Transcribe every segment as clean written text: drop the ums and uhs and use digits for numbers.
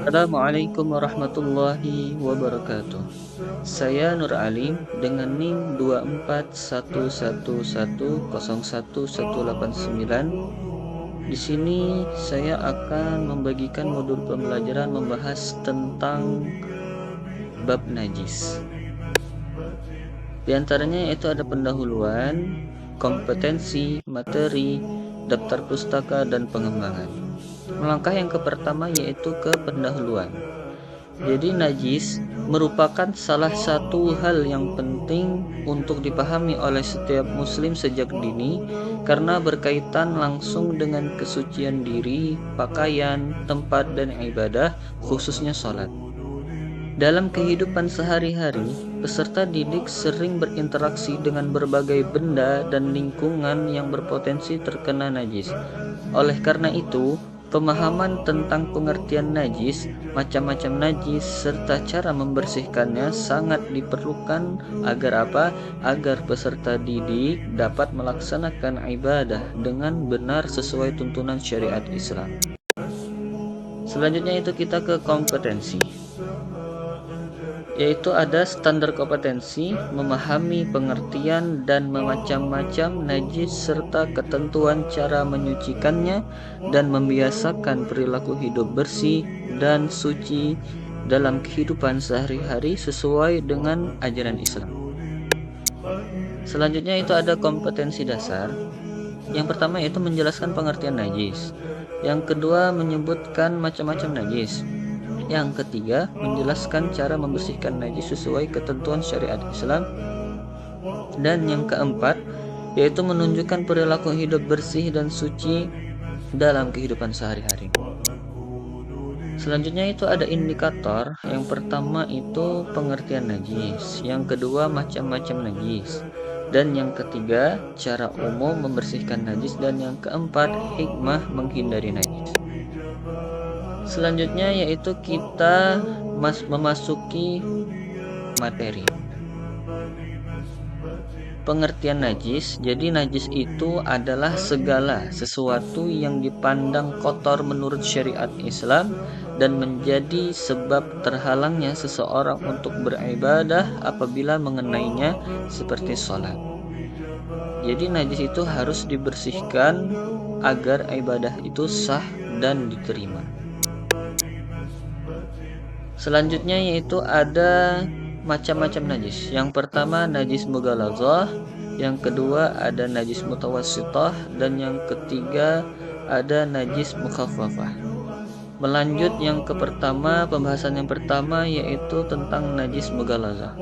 Assalamualaikum warahmatullahi wabarakatuh. Saya Nur Alim dengan NIM 24111011189. Di sini saya akan membagikan modul pembelajaran membahas tentang bab najis. Di antaranya yaitu ada pendahuluan, kompetensi, materi, daftar pustaka, dan pengembangan. Melangkah yang pertama yaitu ke pendahuluan. Jadi najis merupakan salah satu hal yang penting untuk dipahami oleh setiap muslim sejak dini karena berkaitan langsung dengan kesucian diri, pakaian, tempat, dan ibadah, khususnya sholat. Dalam kehidupan sehari-hari, peserta didik sering berinteraksi dengan berbagai benda dan lingkungan yang berpotensi terkena najis. Oleh karena itu, pemahaman tentang pengertian najis, macam-macam najis, serta cara membersihkannya sangat diperlukan agar apa? Agar peserta didik dapat melaksanakan ibadah dengan benar sesuai tuntunan syariat Islam. Selanjutnya itu kita ke kompetensi, yaitu ada standar kompetensi, memahami pengertian dan macam-macam najis serta ketentuan cara menyucikannya dan membiasakan perilaku hidup bersih dan suci dalam kehidupan sehari-hari sesuai dengan ajaran Islam. Selanjutnya itu ada kompetensi dasar. Yang pertama yaitu menjelaskan pengertian najis. Yang kedua menyebutkan macam-macam najis. Yang ketiga, menjelaskan cara membersihkan najis sesuai ketentuan syariat Islam. Dan yang keempat, yaitu menunjukkan perilaku hidup bersih dan suci dalam kehidupan sehari-hari. Selanjutnya itu ada indikator. Yang pertama itu pengertian najis. Yang kedua, macam-macam najis. Dan yang ketiga, cara umum membersihkan najis. Dan yang keempat, hikmah menghindari najis. Selanjutnya yaitu kita memasuki materi. Pengertian najis. Jadi najis itu adalah segala sesuatu yang dipandang kotor menurut syariat Islam dan menjadi sebab terhalangnya seseorang untuk beribadah apabila mengenainya seperti sholat. Jadi najis itu harus dibersihkan agar ibadah itu sah dan diterima. Selanjutnya yaitu ada macam-macam najis. Yang pertama najis mughaladzah, yang kedua ada najis mutawassithah, dan yang ketiga ada najis mukhaffafah. Melanjut yang pertama, pembahasan yang pertama yaitu tentang najis mughaladzah.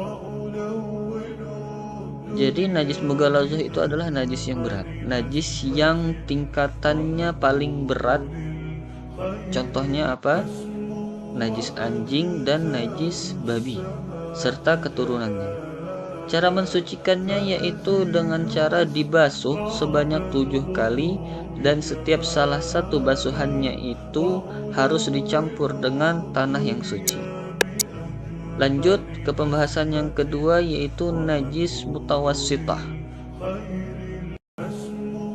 Jadi najis mughaladzah itu adalah najis yang berat, najis yang tingkatannya paling berat. Contohnya apa? Najis anjing dan najis babi serta keturunannya. Cara mensucikannya yaitu dengan cara dibasuh sebanyak 7 kali dan setiap salah satu basuhannya itu harus dicampur dengan tanah yang suci. Lanjut ke pembahasan yang kedua yaitu najis mutawassithah.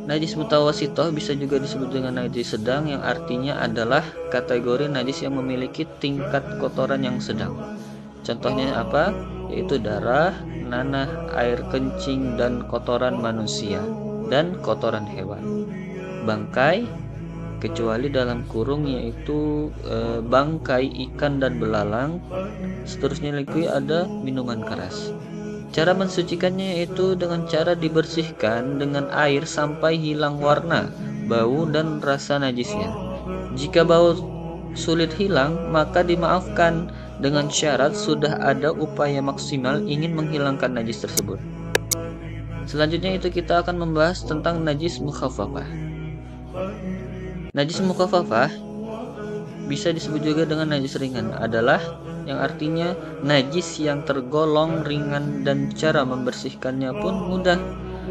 Najis mutawassithah bisa juga disebut dengan najis sedang, yang artinya adalah kategori najis yang memiliki tingkat kotoran yang sedang. Contohnya apa? Yaitu darah, nanah, air kencing, dan kotoran manusia dan kotoran hewan. Bangkai, kecuali dalam kurung yaitu bangkai ikan dan belalang. Seterusnya lagi ada minuman keras. Cara mensucikannya yaitu dengan cara dibersihkan dengan air sampai hilang warna, bau, dan rasa najisnya. Jika bau sulit hilang, maka dimaafkan dengan syarat sudah ada upaya maksimal ingin menghilangkan najis tersebut. Selanjutnya itu kita akan membahas tentang najis mukhaffafah. Najis mukhaffafah bisa disebut juga dengan najis ringan, adalah yang artinya najis yang tergolong ringan dan cara membersihkannya pun mudah.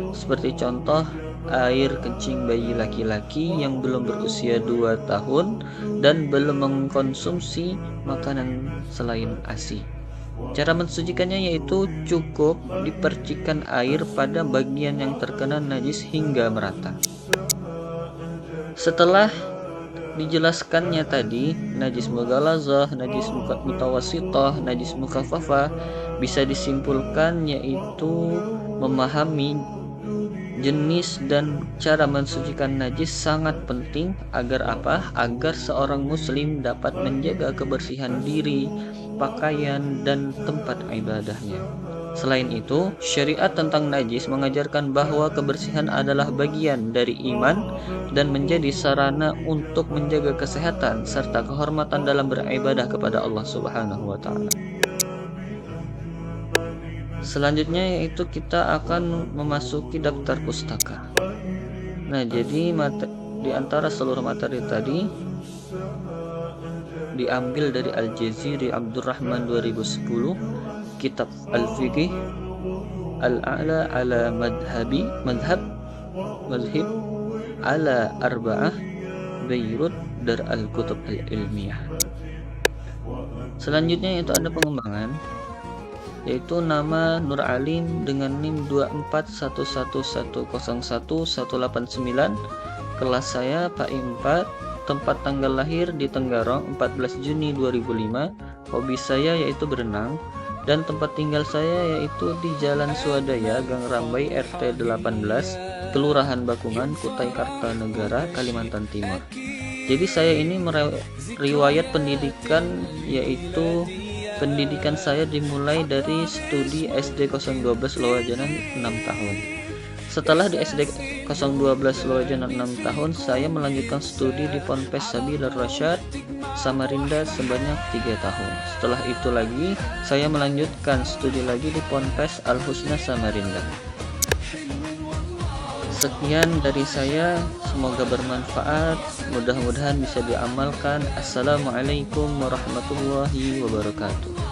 Seperti contoh air kencing bayi laki-laki yang belum berusia 2 tahun dan belum mengkonsumsi makanan selain ASI. Cara mensucikannya yaitu cukup dipercikan air pada bagian yang terkena najis hingga merata. Setelah dijelaskannya tadi, najis mughalazah, najis mutawassithah, najis mukhaffafah, bisa disimpulkan yaitu memahami jenis dan cara mensucikan najis sangat penting agar apa? Agar seorang muslim dapat menjaga kebersihan diri, pakaian, dan tempat ibadahnya. Selain itu, syariat tentang najis mengajarkan bahwa kebersihan adalah bagian dari iman dan menjadi sarana untuk menjaga kesehatan serta kehormatan dalam beribadah kepada Allah Subhanahu wa taala. Selanjutnya yaitu kita akan memasuki daftar pustaka. Nah, jadi di antara seluruh materi tadi diambil dari Al-Jaziri Abdurrahman 2010, kitab Al-Fiqh Al-A'la ala madhab ala arba'ah, Beirut, Dar al-Kutub al-Ilmiyah. Selanjutnya itu ada pengembangan, yaitu nama Nur Alim dengan NIM 24111011189, kelas saya PAI 4, tempat tanggal lahir di Tenggarong 14 Juni 2005, hobi saya yaitu berenang, dan tempat tinggal saya yaitu di Jalan Swadaya, Gang Rambai, RT 18, Kelurahan Bakungan, Kutai Kartanegara, Kalimantan Timur. Jadi saya ini riwayat pendidikan, yaitu pendidikan saya dimulai dari studi SD 012 Lowajanan 6 tahun. Setelah di SD 012 Lowajanan 6 tahun, saya melanjutkan studi di Ponpes Sabilar Rasyad Samarinda sebanyak 3 tahun. Setelah itu lagi, saya melanjutkan studi lagi di Ponpes Al Husna Samarinda. Sekian dari saya, semoga bermanfaat, mudah-mudahan bisa diamalkan. Assalamualaikum warahmatullahi wabarakatuh.